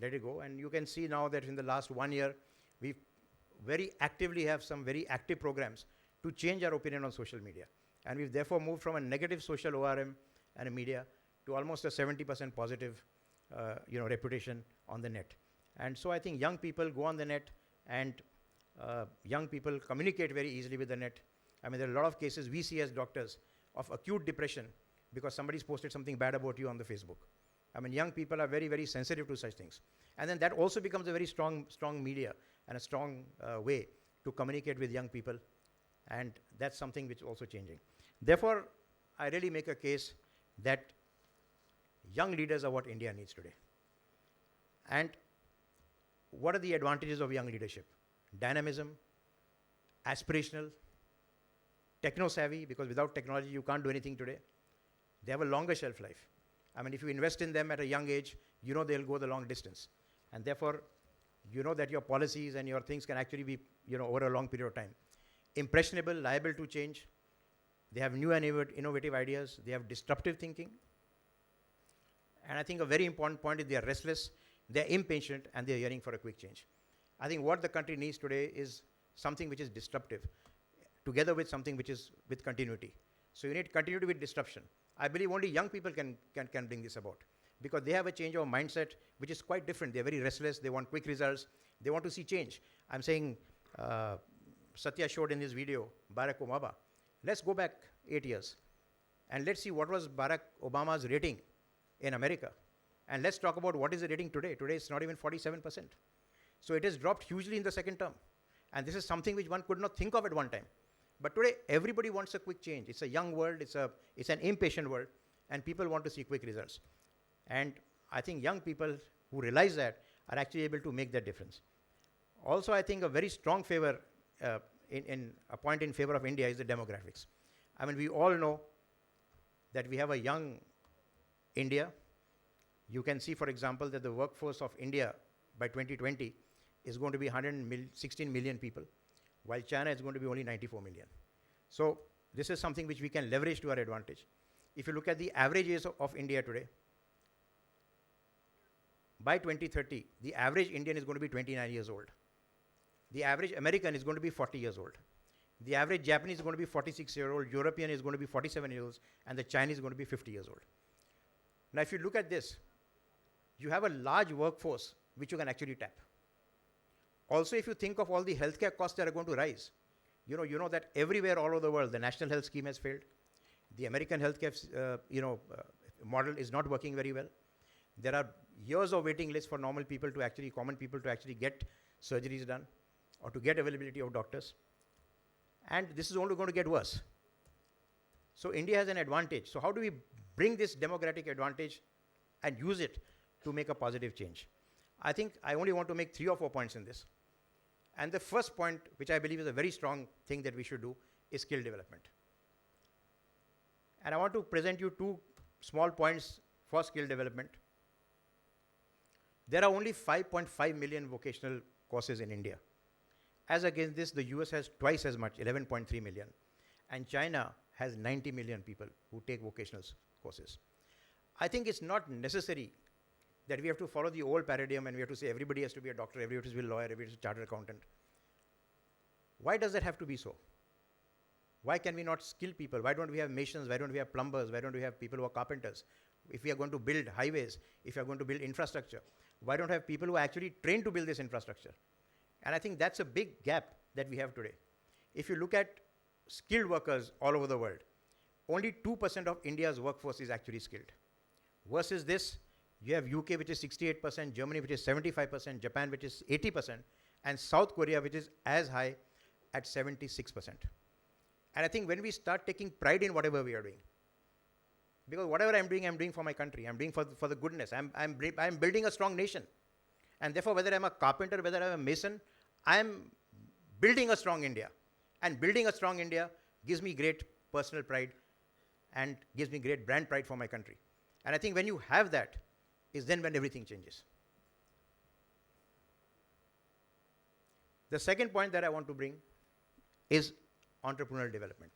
let it go. And you can see now that in the last 1 year, we very actively have some very active programs to change our opinion on social media. And we've therefore moved from a negative social ORM and a media to almost a 70% positive reputation on the net. And so I think young people go on the net, and young people communicate very easily with the net. I mean, there are a lot of cases we see as doctors of acute depression because somebody's posted something bad about you on the Facebook. I mean, young people are very, very sensitive to such things. And then that also becomes a very strong media and a strong way to communicate with young people. And that's something which is also changing. Therefore, I really make a case that young leaders are what India needs today. And what are the advantages of young leadership? Dynamism, aspirational, techno-savvy, because without technology you can't do anything today. They have a longer shelf life. I mean, if you invest in them at a young age, you know they'll go the long distance. And therefore, you know that your policies and your things can actually be, over a long period of time. Impressionable, liable to change. They have new and innovative ideas. They have disruptive thinking. And I think a very important point is they are restless, they're impatient, and they're yearning for a quick change. I think what the country needs today is something which is disruptive, together with something which is with continuity. So you need continuity with disruption. I believe only young people can bring this about, because they have a change of mindset which is quite different. They're very restless, they want quick results, they want to see change. I'm saying, Satya showed in his video, Barack Obama. Let's go back 8 years, and let's see what was Barack Obama's rating in America. And let's talk about what is the rating today. Today it's not even 47%. So it has dropped hugely in the second term. And this is something which one could not think of at one time. But today, everybody wants a quick change. It's a young world, it's an impatient world, and people want to see quick results. And I think young people who realize that are actually able to make that difference. Also, I think a very strong favor, in a point in favor of India is the demographics. I mean, we all know that we have a young India. You can see, for example, that the workforce of India by 2020 is going to be 116 million people, while China is going to be only 94 million. So this is something which we can leverage to our advantage. If you look at the average age of India today, by 2030, the average Indian is going to be 29 years old. The average American is going to be 40 years old. The average Japanese is going to be 46 years old, European is going to be 47 years old, and the Chinese is going to be 50 years old. Now, if you look at this, you have a large workforce which you can actually tap. Also, if you think of all the healthcare costs that are going to rise, you know that everywhere all over the world, the national health scheme has failed. The American healthcare, model is not working very well. There are years of waiting lists for common people to actually get surgeries done or to get availability of doctors. And this is only going to get worse. So India has an advantage. So how do we bring this democratic advantage and use it to make a positive change? I think I only want to make 3 or 4 points in this. And the first point, which I believe is a very strong thing that we should do, is skill development. And I want to present you 2 small points for skill development. There are only 5.5 million vocational courses in India. As against this, the US has twice as much, 11.3 million. And China has 90 million people who take vocational courses. I think it's not necessary that we have to follow the old paradigm and we have to say everybody has to be a doctor, everybody has to be a lawyer, everybody has to be a chartered accountant. Why does that have to be so? Why can we not skill people? Why don't we have masons? Why don't we have plumbers? Why don't we have people who are carpenters? If we are going to build highways, if we are going to build infrastructure, why don't we have people who are actually trained to build this infrastructure? And I think that's a big gap that we have today. If you look at skilled workers all over the world, only 2% of India's workforce is actually skilled. Versus this, you have UK, which is 68%, Germany, which is 75%, Japan, which is 80%, and South Korea, which is as high at 76%. And I think when we start taking pride in whatever we are doing, because whatever I'm doing for my country, I'm doing for the goodness, I'm building a strong nation. And therefore, whether I'm a carpenter, whether I'm a mason, I'm building a strong India. And building a strong India gives me great personal pride and gives me great brand pride for my country. And I think when you have that, is then when everything changes. The second point that I want to bring is entrepreneurial development.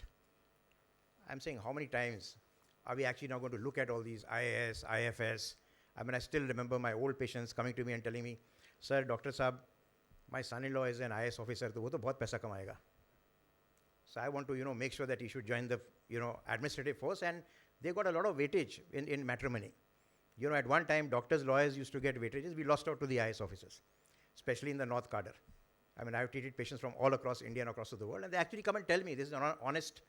I'm saying how many times are we actually now going to look at all these IAS, IFS, I mean, I still remember my old patients coming to me and telling me, sir, Dr. Saab, my son-in-law is an IAS officer, तो वो तो बहुत पैसा कमाएगा. So I want to, make sure that he should join the, administrative force, and they got a lot of weightage in matrimony. At one time, doctors, lawyers used to get weightages. We lost out to the IAS officers, especially in the North Cadre. I mean, I've treated patients from all across India and across the world, and they actually come and tell me, this is an honest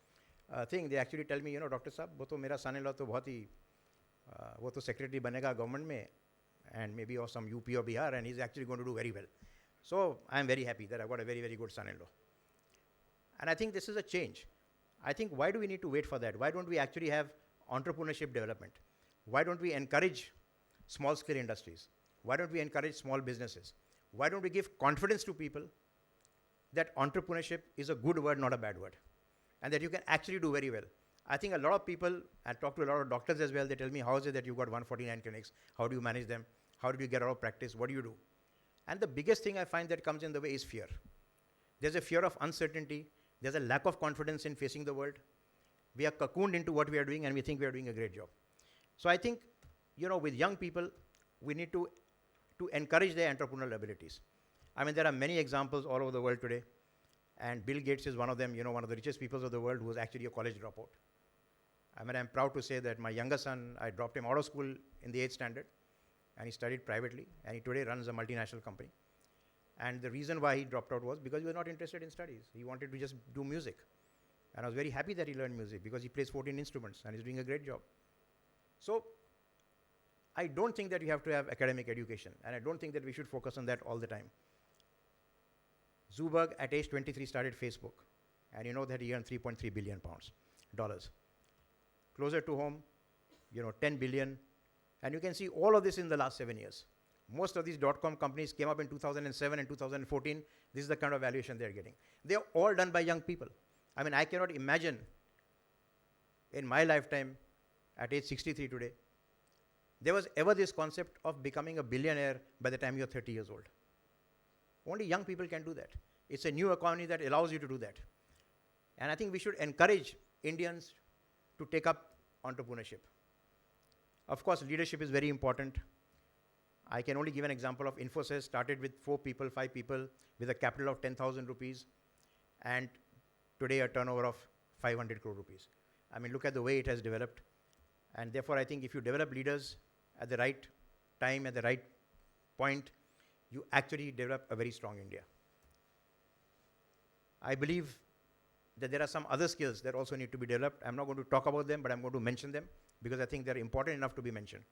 thing, they actually tell me, Dr. Saab, वो तो मेरा son-in-law तो बहुत ही, वो तो secretary बनेगा government में, and maybe or some UP or Bihar, and he's actually going to do very well. So I'm very happy that I've got a very, very good son-in-law. And I think this is a change. I think why do we need to wait for that? Why don't we actually have entrepreneurship development? Why don't we encourage small-scale industries? Why don't we encourage small businesses? Why don't we give confidence to people that entrepreneurship is a good word, not a bad word, and that you can actually do very well? I think a lot of people, I talk to a lot of doctors as well, they tell me, how is it that you've got 149 clinics? How do you manage them? How do you get out of practice? What do you do? And the biggest thing I find that comes in the way is fear. There's a fear of uncertainty. There's a lack of confidence in facing the world. We are cocooned into what we are doing, and we think we are doing a great job. So I think, with young people, we need to encourage their entrepreneurial abilities. I mean, there are many examples all over the world today, and Bill Gates is one of them, one of the richest people of the world who was actually a college dropout. I mean, I'm proud to say that my younger son, I dropped him out of school in the 8th standard, and he studied privately, and he today runs a multinational company. And the reason why he dropped out was because he was not interested in studies. He wanted to just do music. And I was very happy that he learned music because he plays 14 instruments and he's doing a great job. So I don't think that you have to have academic education, and I don't think that we should focus on that all the time. Zuckerberg at age 23 started Facebook, and you know that he earned 3.3 billion dollars. Closer to home, 10 billion. And you can see all of this in the last 7 years. Most of these dot-com companies came up in 2007 and 2014. This is the kind of valuation they're getting. They're all done by young people. I mean, I cannot imagine in my lifetime, at age 63 today, there was ever this concept of becoming a billionaire by the time you're 30 years old. Only young people can do that. It's a new economy that allows you to do that. And I think we should encourage Indians to take up entrepreneurship. Of course, leadership is very important. I can only give an example of Infosys, started with 4 people, 5 people, with a capital of 10,000 rupees, and today a turnover of 500 crore rupees. I mean, look at the way it has developed. And therefore, I think if you develop leaders at the right time, at the right point, you actually develop a very strong India. I believe that there are some other skills that also need to be developed. I'm not going to talk about them, but I'm going to mention them because I think they're important enough to be mentioned.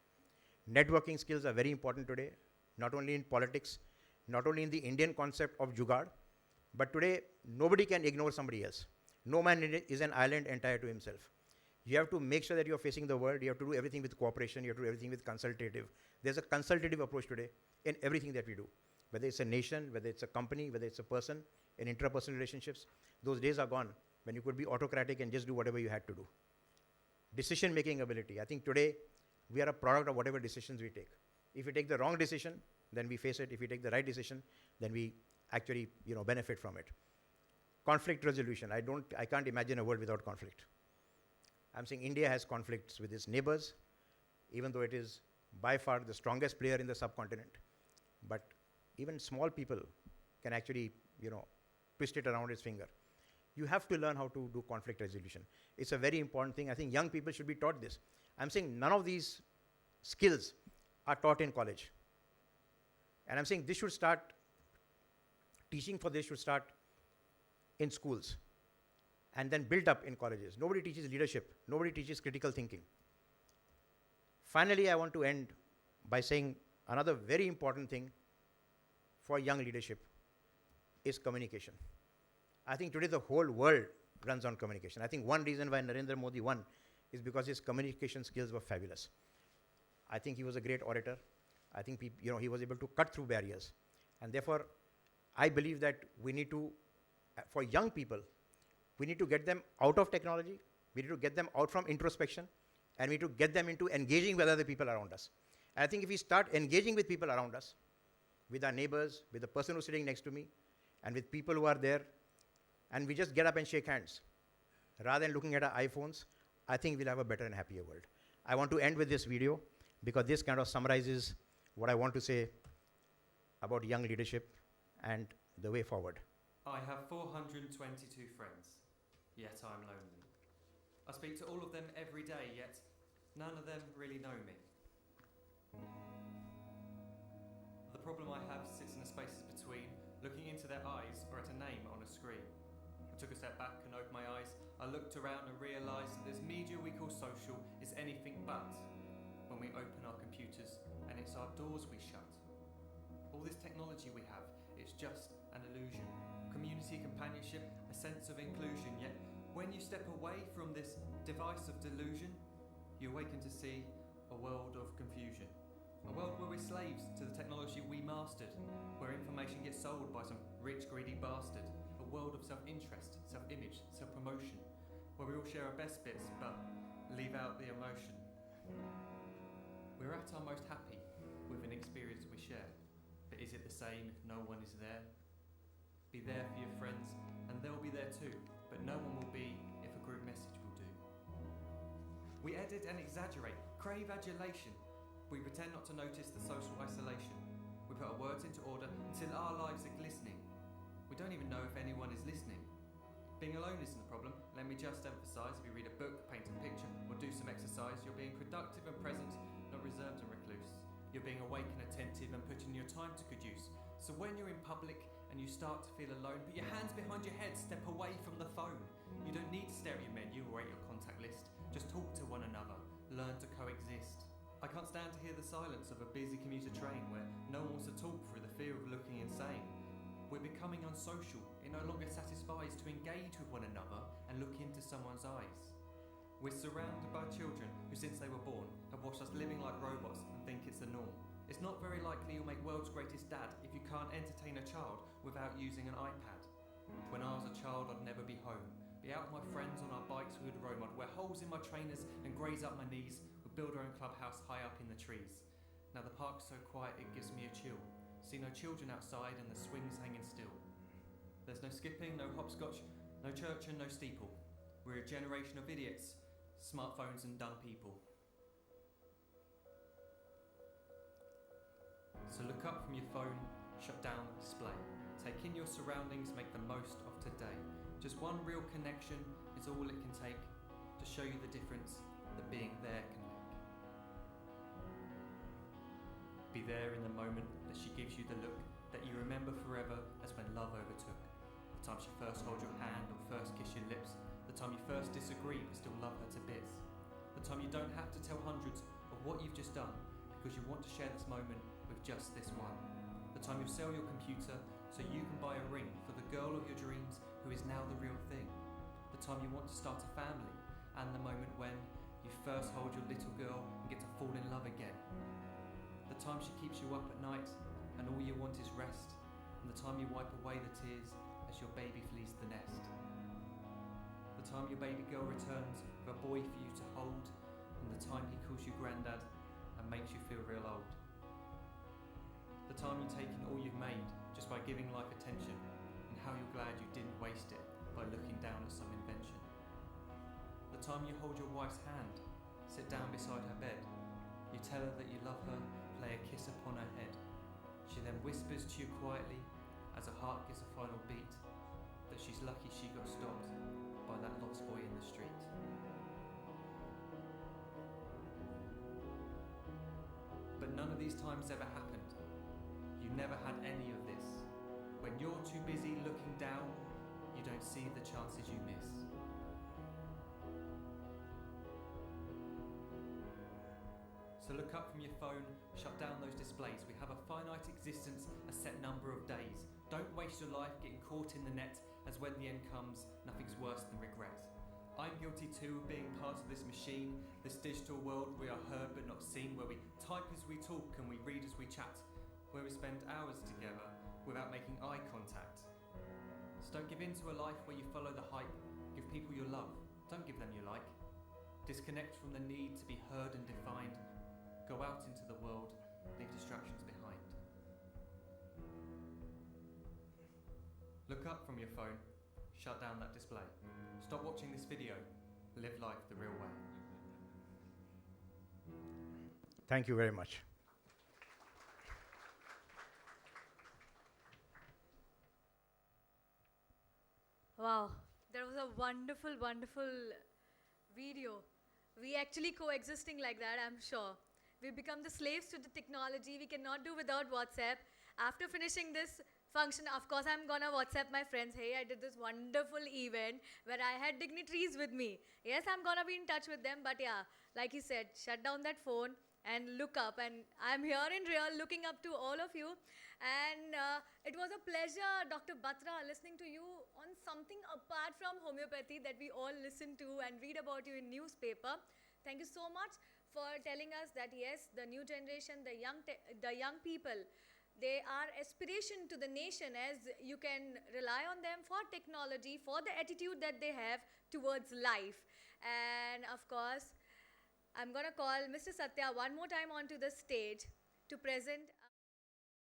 Networking skills are very important today, not only in politics, not only in the Indian concept of jugaad, but today nobody can ignore somebody else. No man is an island entire to himself. You have to make sure that you're facing the world. You have to do everything with cooperation. You have to do everything with consultative. There's a consultative approach today in everything that we do, whether it's a nation, whether it's a company, whether it's a person, in intrapersonal relationships. Those days are gone when you could be autocratic and just do whatever you had to do. Decision-making ability. I think today we are a product of whatever decisions we take. If we take the wrong decision, then we face it. If we take the right decision, then we actually benefit from it. Conflict resolution. I can't imagine a world without conflict. I'm saying India has conflicts with its neighbors, even though it is by far the strongest player in the subcontinent. But even small people can actually, twist it around its finger. You have to learn how to do conflict resolution. It's a very important thing. I think young people should be taught this. I'm saying none of these skills are taught in college. And I'm saying this should start, teaching for this should start in schools and then build up in colleges. Nobody teaches leadership. Nobody teaches critical thinking. Finally, I want to end by saying another very important thing for young leadership is communication. I think today the whole world runs on communication. I think one reason why Narendra Modi won is because his communication skills were fabulous. I think he was a great orator. I think he was able to cut through barriers. And therefore, I believe that we need to, for young people, we need to get them out of technology, we need to get them out from introspection, and we need to get them into engaging with other people around us. And I think if we start engaging with people around us, with our neighbors, with the person who's sitting next to me, and with people who are there, and we just get up and shake hands, rather than looking at our iPhones, I think we'll have a better and happier world. I want to end with this video. because this kind of summarizes what I want to say about young leadership and the way forward. I have 422 friends, yet I'm lonely. I speak to all of them every day, yet none of them really know me. The problem I have sits in the spaces between looking into their eyes or at a name on a screen. I took a step back and opened my eyes. I looked around and realised that this media we call social is anything but when we open our computers and it's our doors we shut. All this technology we have, it's just an illusion. Community, companionship, a sense of inclusion, yet when you step away from this device of delusion, you awaken to see a world of confusion. A world where we're slaves to the technology we mastered, where information gets sold by some rich, greedy bastard. A world of self-interest, self-image, self-promotion, where we all share our best bits but leave out the emotion. We're at our most happy with an experience we share, but is it the same if no one is there? Be there for your friends, and they'll be there too, but no one will be if a group message will do. We edit and exaggerate, crave adulation. We pretend not to notice the social isolation. We put our words into order until our lives are glistening. We don't even know if anyone is listening. Being alone isn't the problem. Let me just emphasise, if you read a book, paint a picture, or do some exercise, you're being productive and present, not reserved and recluse. You're being awake and attentive and putting your time to good use. So when you're in public and you start to feel alone, put your hands behind your head, step away from the phone. You don't need to stare at your menu or at your contact list. Just talk to one another. Learn to coexist. I can't stand to hear the silence of a busy commuter train where no one wants to talk through the fear of looking insane. We're becoming unsocial. It no longer satisfies to engage with one another and look into someone's eyes. We're surrounded by children who, since they were born, have watched us living like robots and think it's the norm. It's not very likely you'll make world's greatest dad if you can't entertain a child without using an iPad. When I was a child, I'd never be home. Be out with my friends on our bikes, we would roam. I'd wear holes in my trainers and graze up my knees. We'd build our own clubhouse high up in the trees. Now the park's so quiet it gives me a chill. See no children outside and the swings hanging still. There's no skipping, no hopscotch, no church and no steeple. We're a generation of idiots, smartphones and dumb people. So look up from your phone, shut down the display. Take in your surroundings, make the most of today. Just one real connection is all it can take to show you the difference that being there can make. Be there in the moment that she gives you the look that you remember forever as when love overtook. The time she first holds your hand or first kiss your lips. The time you first disagree but still love her to bits. The time you don't have to tell hundreds of what you've just done because you want to share this moment with just this one. The time you sell your computer so you can buy a ring for the girl of your dreams who is now the real thing. The time you want to start a family, and the moment when you first hold your little girl and get to fall in love again. The time she keeps you up at night and all you want is rest, and the time you wipe away the tears as your baby flees the nest. The time your baby girl returns with a boy for you to hold, and the time he calls you granddad and makes you feel real old. The time you take in all you've made just by giving life attention, and how you're glad you didn't waste it by looking down at some invention. The time you hold your wife's hand, sit down beside her bed, you tell her that you love her, play a kiss upon her head. She then whispers to you quietly as her heart gives a final beat that she's lucky she got stopped by that lost boy in the street. But none of these times ever happened. You never had any of this. When you're too busy looking down, you don't see the chances you miss. So look up from your phone, shut down those displays. We have a finite existence, a set number of days. Don't waste your life getting caught in the net, as when the end comes, nothing's worse than regret. I'm guilty too of being part of this machine, this digital world we are heard but not seen, where we type as we talk and we read as we chat, where we spend hours together without making eye contact. So don't give in to a life where you follow the hype. Give people your love, don't give them your like. Disconnect from the need to be heard and defined. Go out into the world, leave distractions behind. Look up from your phone, shut down that display. Stop watching this video, live life the real way. Thank you very much. Wow, that was a wonderful, wonderful video. We actually coexisting like that, I'm sure. We become the slaves to the technology. We cannot do without WhatsApp. After finishing this function, of course, I'm gonna WhatsApp my friends. Hey, I did this wonderful event where I had dignitaries with me. Yes, I'm gonna be in touch with them, but yeah, like you said, shut down that phone and look up. And I'm here in real looking up to all of you. And it was a pleasure, Dr. Batra, listening to you on something apart from homeopathy that we all listen to and read about you in newspaper. Thank you so much for telling us that yes, the new generation, the young people, they are aspiration to the nation, as you can rely on them for technology, for the attitude that they have towards life. And of course, I'm gonna call Mr. Satya one more time onto the stage to present